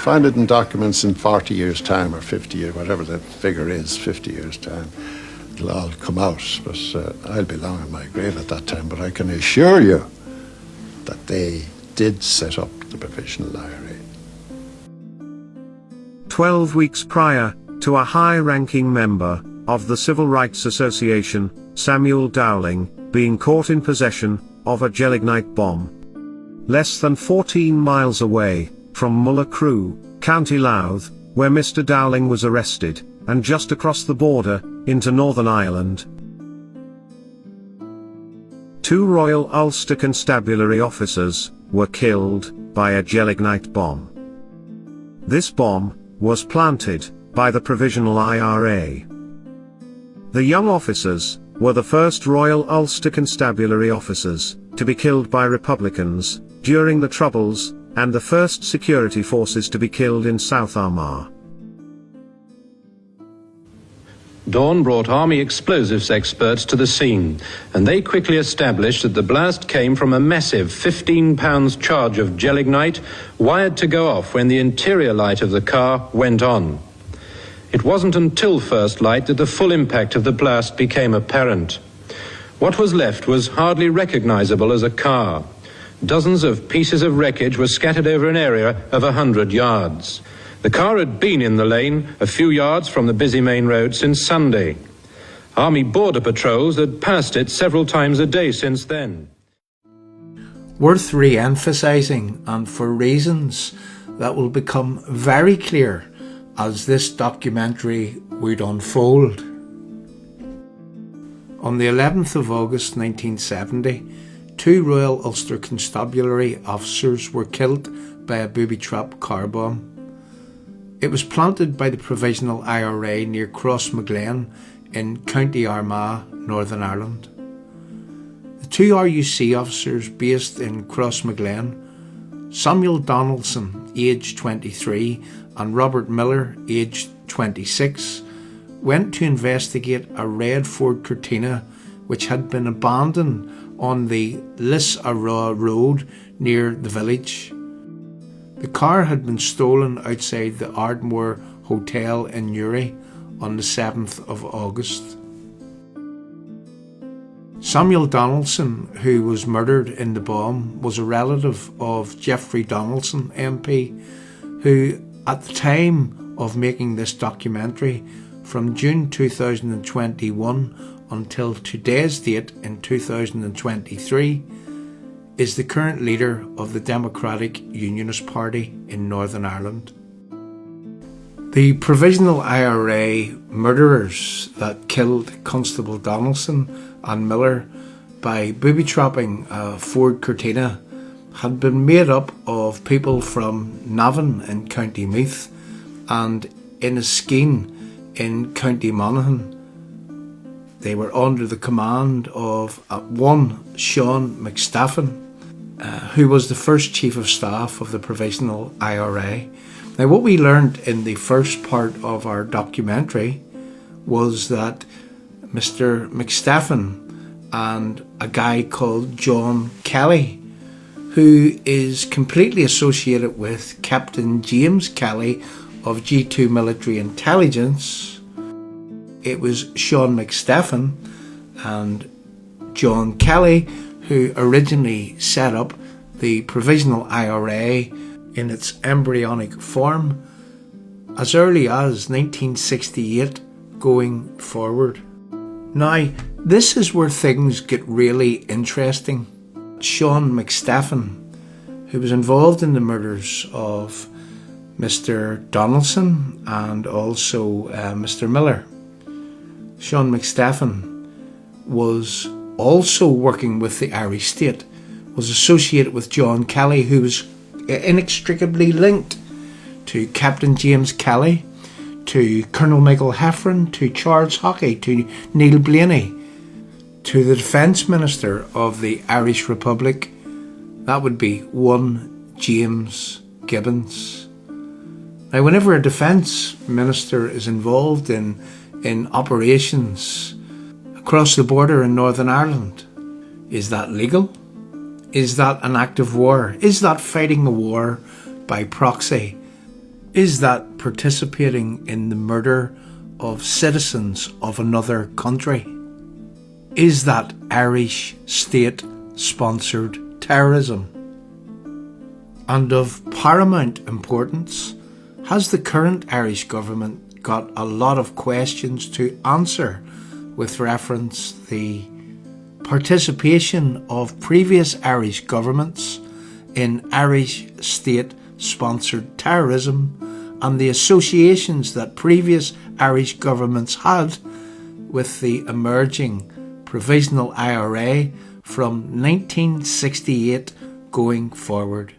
find it in documents in 40 years' time or 50 years, whatever the figure is, 50 years' time. It'll all come out, but I'll be long in my grave at that time. But I can assure you that they did set up the Provisional IRA. 12 weeks prior to a high-ranking member of the Civil Rights Association, Samuel Dowling, being caught in possession of a gelignite bomb. Less than 14 miles away from Mullacrew, County Louth, where Mr. Dowling was arrested, and just across the border into Northern Ireland. 2 Royal Ulster Constabulary officers were killed by a gelignite bomb. This bomb was planted by the Provisional IRA. The young officers were the first Royal Ulster Constabulary officers to be killed by Republicans during the Troubles, and the first security forces to be killed in South Armagh. Dawn brought Army explosives experts to the scene, and they quickly established that the blast came from a massive 15-pound charge of gelignite wired to go off when the interior light of the car went on. It wasn't until first light that the full impact of the blast became apparent. What was left was hardly recognizable as a car. Dozens of pieces of wreckage were scattered over an area of 100 yards. The car had been in the lane a few yards from the busy main road since Sunday. Army border patrols had passed it several times a day since then. Worth re-emphasising, and for reasons that will become very clear as this documentary would unfold. On the 11th of August 1970, 2 Royal Ulster Constabulary officers were killed by a booby-trap car bomb. It was planted by the Provisional IRA near Crossmaglen in County Armagh, Northern Ireland. The 2 RUC officers based in Crossmaglen, Samuel Donaldson, aged 23, and Robert Miller, aged 26, went to investigate a red Ford Cortina which had been abandoned on the IRA road near the village. The car had been stolen outside the Ardmore Hotel in Newry on the 7th of August. Samuel Donaldson, who was murdered in the bomb, was a relative of Geoffrey Donaldson MP, who at the time of making this documentary, from June 2021 until today's date in 2023, is the current leader of the Democratic Unionist Party in Northern Ireland. The Provisional IRA murderers that killed Constable Donaldson and Miller by booby-trapping a Ford Cortina had been made up of people from Navan in County Meath and Inniskeen in County Monaghan. They were under the command of one Sean McStaffin, who was the first Chief of Staff of the Provisional IRA. Now, what we learned in the first part of our documentary was that Mr. McStaffin and a guy called John Kelly, who is completely associated with Captain James Kelly of G2 Military Intelligence. It was Sean McStaffin and John Kelly who originally set up the Provisional IRA in its embryonic form as early as 1968 going forward. Now, this is where things get really interesting. Sean McStaffin, who was involved in the murders of Mr. Donaldson and also Mr. Miller. Sean McStaffin was also working with the Irish state, was associated with John Kelly, who was inextricably linked to Captain James Kelly, to Colonel Michael Heffron, to Charles Hockey, to Neil Blaney, to the Defence Minister of the Irish Republic. That would be one James Gibbons. Now, whenever a Defence Minister is involved in operations across the border in Northern Ireland, is that legal? Is that an act of war? Is that fighting a war by proxy? Is that participating in the murder of citizens of another country? Is that Irish state-sponsored terrorism? And of paramount importance, has the current Irish government got a lot of questions to answer with reference the participation of previous Irish governments in Irish state-sponsored terrorism and the associations that previous Irish governments had with the emerging Provisional IRA from 1968 going forward?